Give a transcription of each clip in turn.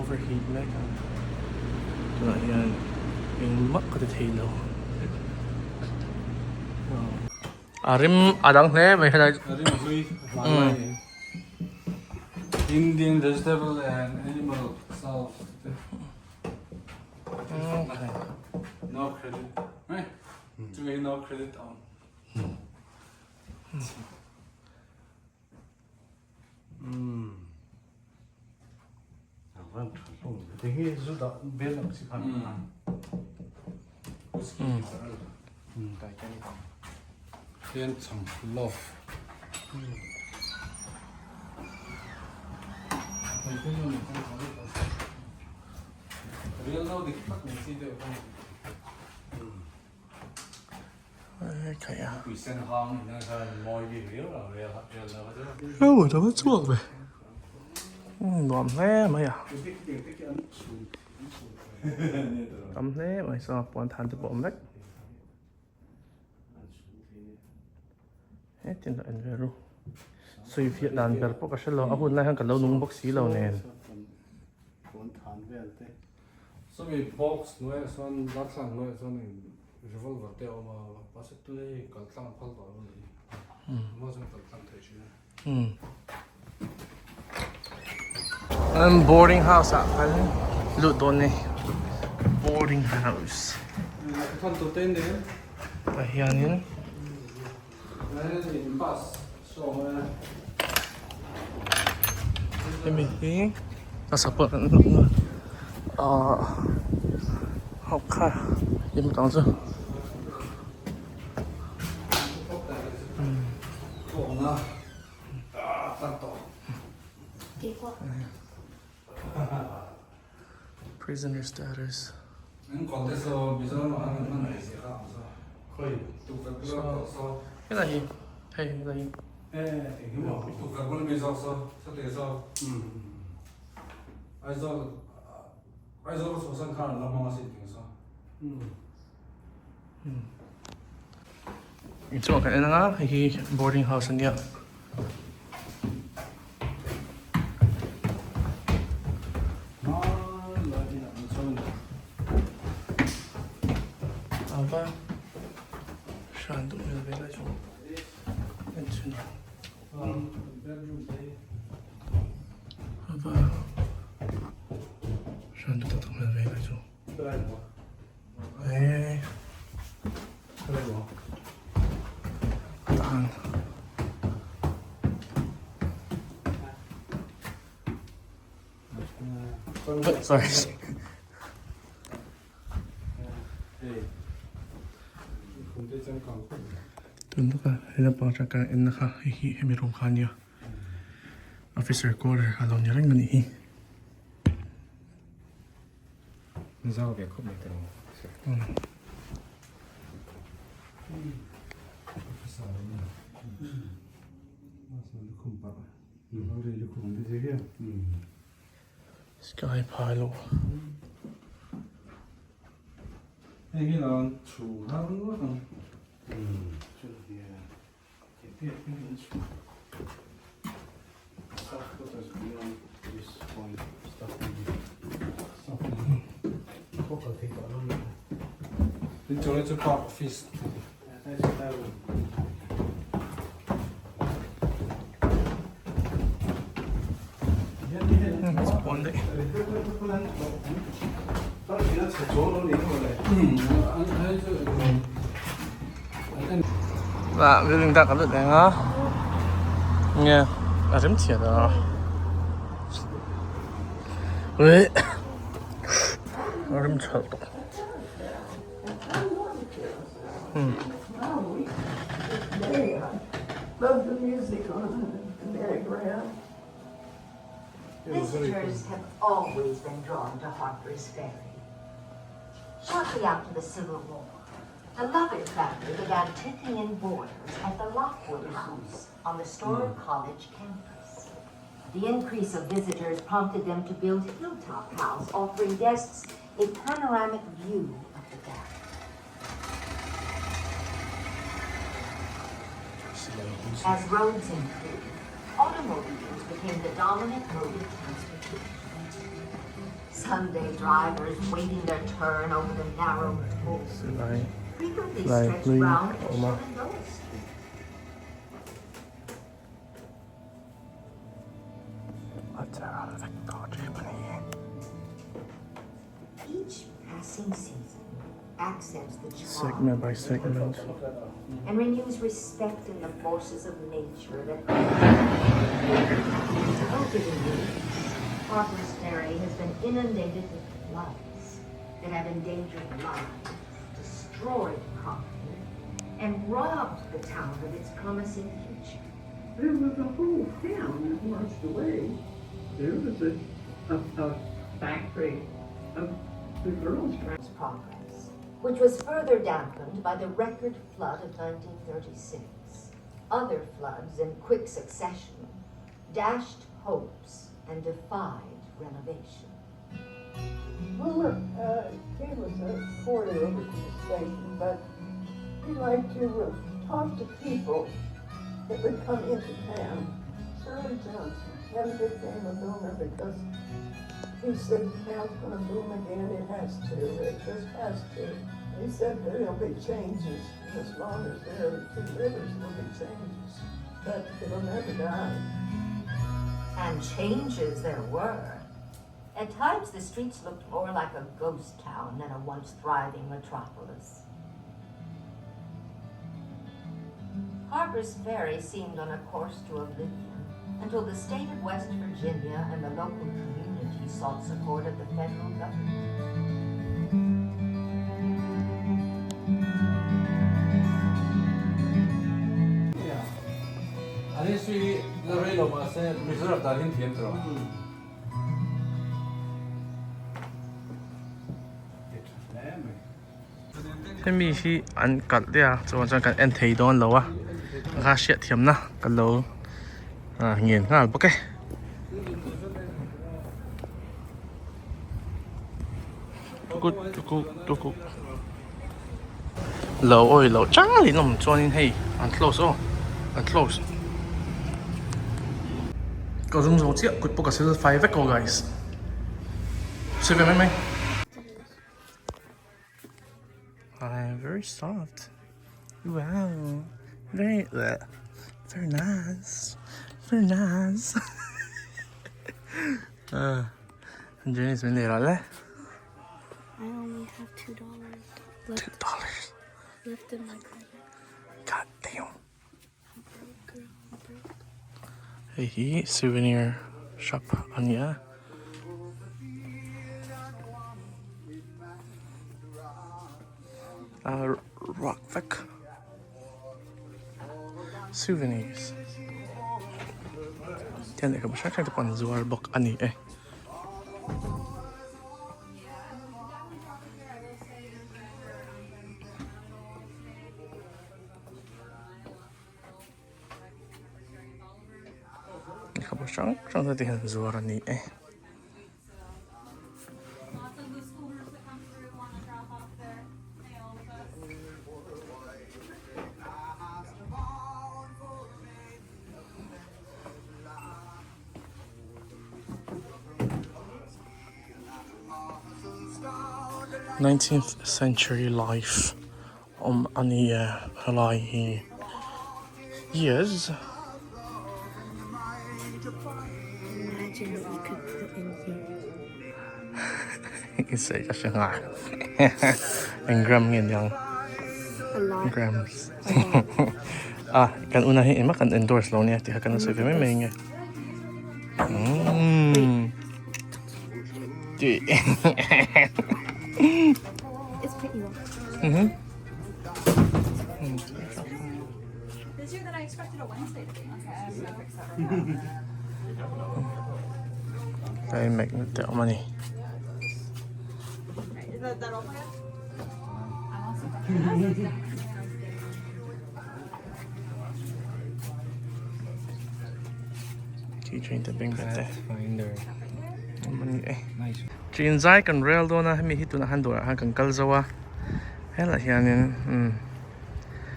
overheat na ka. Ito na yan. Yung mak ko dito. Arim adang ne may halay. Arim hui malay. Indian vegetable and animal sauce. Okay. No credit. Right? Today no credit on. Vâng, thế cái rút đó biết là sẽ phản Tại cái này. Then some loaf. Real now the fuck mình see được không? Okay à. Quỷ sen hong nó là mồi gì real là real nào đó. Không mà nó chuột vậy. Ngon thế mày à. Tắm thế mày sao bọn than từ bom đấy. Hết tiền lợi về rồi. Suy Việt Nam về bốc cái xe lò, hôm nay hàng cả lâu nung bốc xí lò nè. So we box nuôi son lát sang nuôi son revolver teo mà bác sĩ tôi cần tăng phật vào rồi. Mà son cần tăng thể chứ. Boarding house à, phải lụt đồn này. Boarding house. Con tụi tên đấy. Tại hiện nhiên. Đấy thì bus. So Mình đi. Nó sắp bật nữa. Học khá. Im tao chứ. Corona. Tanto. Prisoner status. Anh còn thế sao bây giờ mà anh này sẽ làm sao? Khơi tụi các cái sao? Cái này hey cái này. Thì cái bảo tụi các cái bây giờ sao? Sao thế sao? Ai giờ số sang khăn là mong xin tiếng sao? Ito cái này nga cái boarding house niya. Apa? Saan doon nilagay ito? Ito na. Apa? Saan doon ito nilagay ito? Eh. Tahan. Sorry. Tunda ka, ilan pang tsakain na ka, himirong ka niya. Officer quarter, alaw niya rin manihi. Sao việc không được đâu. Sky Pilo. Cái là chủ hang nữa không? Đến chỗ này cho park office. It's one day. Và cái linh ta có được đấy á. Nghe, là chấm chĩa đó. Ui. Nó chấm chợt. Love the music on the merry-go-round. Visitors have always been drawn to Harpers Ferry. Shortly after the Civil War, the Lovett family began taking in boarders at the Lockwood House on the Storer College campus. The increase of visitors prompted them to build Hilltop House, offering guests a panoramic view of the dam. As roads improved, automobiles became the dominant mode of transportation. Sunday drivers waiting their turn over the narrow toll frequently stretched round each other. Each passing season accents the charm Segment by segment. and renews respect in the forces of nature that over the years, Harpers Ferry has been inundated with floods that have endangered lives, destroyed property, and robbed the town of its promising future. There was a whole town that washed away. There was a factory of the girls' Progress, which was further dampened by the record flood of 1936. Other floods in quick succession dashed hopes and defied renovation. Boomer gave us a corridor over to the station, but he liked to talk to people that would come into town. Shirley Johnson had a big game of Boomer because he said the town's going to boom again. It has to. It just has to. He said there'll be changes. As long as there are two rivers, there'll be changes. But it'll never die. And changes there were. At times, the streets looked more like a ghost town than a once thriving metropolis. Harpers Ferry seemed on a course to oblivion until the state of West Virginia and the local community sought support of the federal government. 아니 수이 레로 마세 미스럽 다린 티엔트로. Thế mi khi ăn cắt đi à, cho cho cái ăn thấy đó lâu à, gà xịt thiểm na, cái lâu à nghiền ngà bốc cái. Tuku. Lâu ơi lâu, chả lý nó không cho nên hay, ăn close oh, ăn close. Có dùng dấu chiếc, cút bốc cái siêu phái vách cô guys. Siêu về mấy. Very soft. Wow. Very nice. Very nice. Jenny's been there, right? I only have $2 left. $2. Left in my credit. God damn. I'm broke, girl. I'm broke. Hey, souvenir shop on ya. Rockvik souvenirs. Tiyan ka ba siya kaya pang zuwar bok ani eh. Ka ba siya kaya tiyan zuwar ani eh. 19th century life any halai years. Imagine what you could put in here. Isa kasi nga. Ang gram yun yung A lot. grams. Kan unahin ima kan endorse lang niya. Tiha ka na sa may nga. It's pretty long. This year that I expected a Wednesday to be. Okay, I'm so excited about that. Kaya magnet tayo money. Right, is that all planned? I'm also Keychain tabing bete. Finder. Money eh. Nice. Chin zai kan rail do na mi hitu na handor ha kan kalzawa. Hela hianin.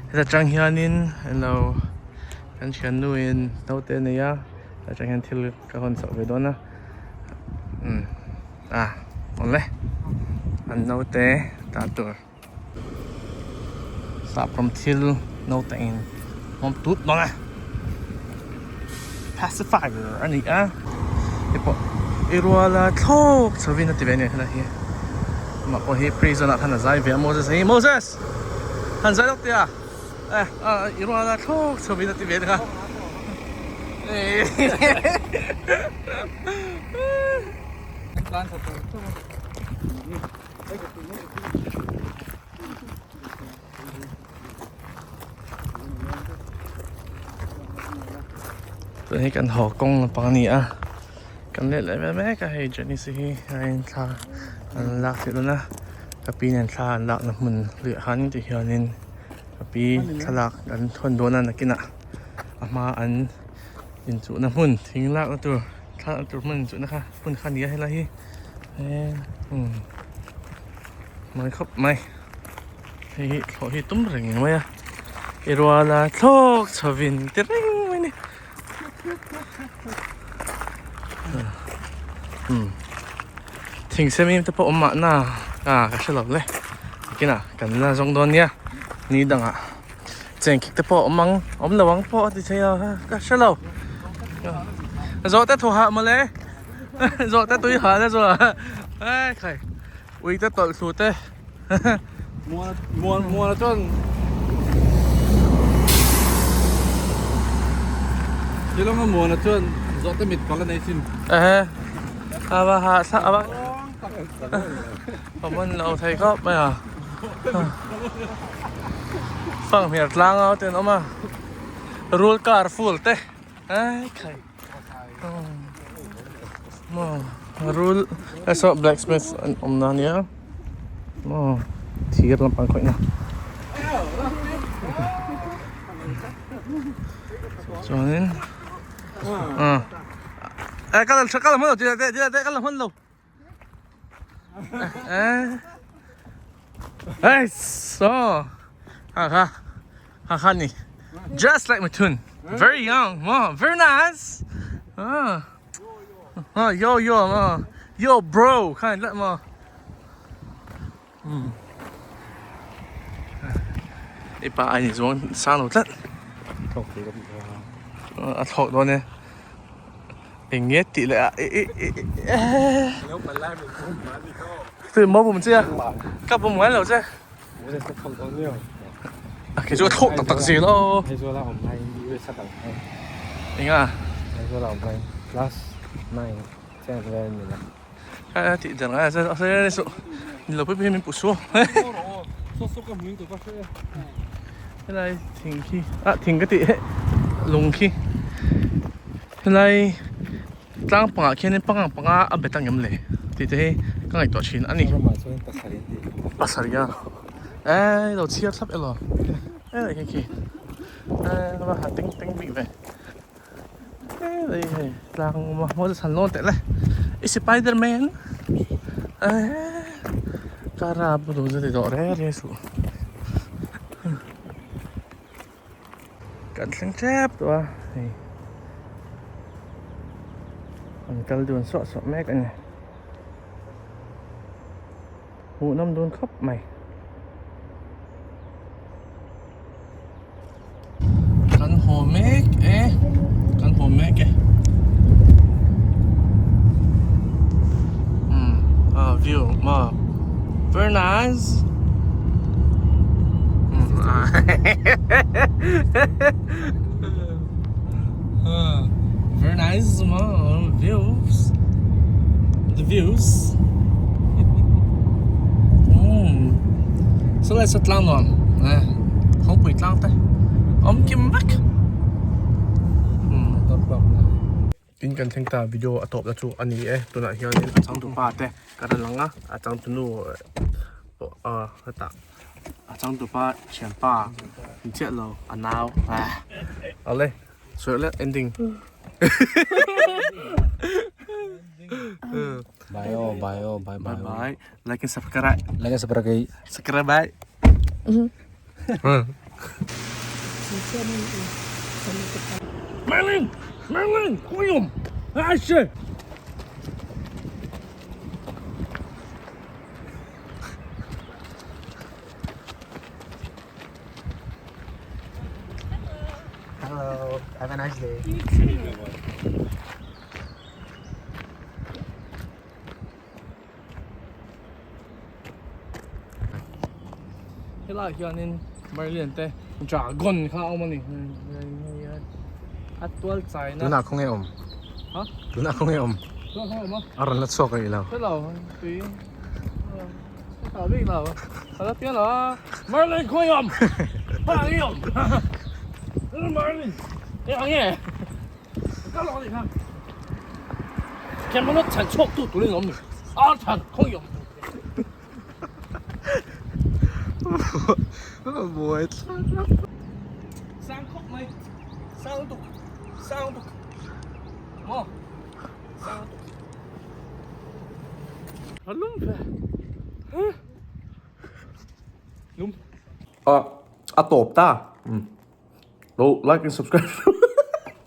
Hela chang hianin hello. Kan chian nuin no te ne ya. La chang hian thil ka hon so ve do na. หมดเลยอันโนเตตาตัวสับพรมทิลโนเตนมอมตุ๊ดน้องอะpacifier อันนี้รัวละโชคสวินติเวเนี่ยนะเฮียมาพอเฮียพรีซอนอะท่านใจเวียโมเสสเฮ้ยโมเสสท่านใจดอกเดียรัวละโชคสวินติเวนะครับตัวนี้กันหอกงปางนี้กันเล่นอะไรแม่ก็ให้เจนี่สิให้ทาลักเสร็จแล้วนะกับปีนั้นทาลักน้ำมันเหลือหันที่เฮียนินกับปีทลักกันทนโดนนั่นนะกินมาอันยินจุน้ำมันทิ้งลักแล้วตัวถ้าตัวมันจุนะคะปุ่นขันนี้ให้ละฮีมันครับไม่ให้เขาให้ตุ้มเริงไว้รัวละโชคชวินติริงไว้นี่ทิ้งเส้นมีแต่พออมมาหน้าก็เฉลิมเลยกินกันละจงโดนเนี่ยนี่ดังเจงคิดแต่พออมระวังพอที่ใช่ก็เฉลิมโจแต่ถูกหามาเลยโจแต่ตุยหาแล้วโจใครวิ่งแต่ต่อสู้แต่มัวจนที่เรามัวนะจนจอดแต่มิดก่อนแล้วในซิมว่าหาสักว่าผมมันเอาไทยก็ไม่ฟังเมียร์ล้างเอาเต็มออกมารูลการ์ฟูลเต้ใครรูลไอ้สอบ blacksmith นั่นเนี่ยที่กำลังปังค่อยนะจวนนี้kala mana tidak kala mana so ni just like Matun very young very nice yo bro kind let ma ipa ani zon sano tat thok đó nè anh nghe tỷ lệ từ mơ bụng chưa các bụng ngoái lâu chưa cái chỗ thộn tặc gì đó anh Class 9 10 11 thì chẳng là sẽ số nhiều bữa mình bổ số cái này thỉnh khi thỉnh cái tỷ lùng khi cái này tăng bằng khi nên bằng ở tăng nhầm lệ thì thế cái này tổ chức anh đi pasarnya đầu chia sắp rồi này cái nó là hạt tinh bị về đây tăng mỗi sản lon tệ này Spiderman cara bulu jadi dore resu kan sengcep tuh Uncle đồn sọ mẹ cái này hụ năm đồn khóc mày căn hồ mẹ căn hồ mẹ kìa view mà very nice very nice mà views the views số lại sắt lang rồi không bị lang tay ông kim bắc in kan theng ta video atop la chu ani tuna hian in achang tu pa te kan langa achang tu nu ta achang tu pa chen pa in che lo anao ale so let ending bye like and subscribe bye Merlin, William, Asher. Hela hianin Marlian te dragon kha awmani atwal chai na Tuna không nghe ổn. Hả? Tuna không nghe ổn. Tuna không nghe ổn? Aron lát sọc cái ilaw. Hello, tùy tao biết là tao biết là Marlin không yum, Marlin yum, Marlin, cái nghe, cái lo gì hả? Cái mà nó thành chhuak tu tụi nó thành không yum. Buổi. Sang khóc mày, sang tục, mò, sang tục. Lum về, hả? Lum. À, tộp ta. Like and subscribe.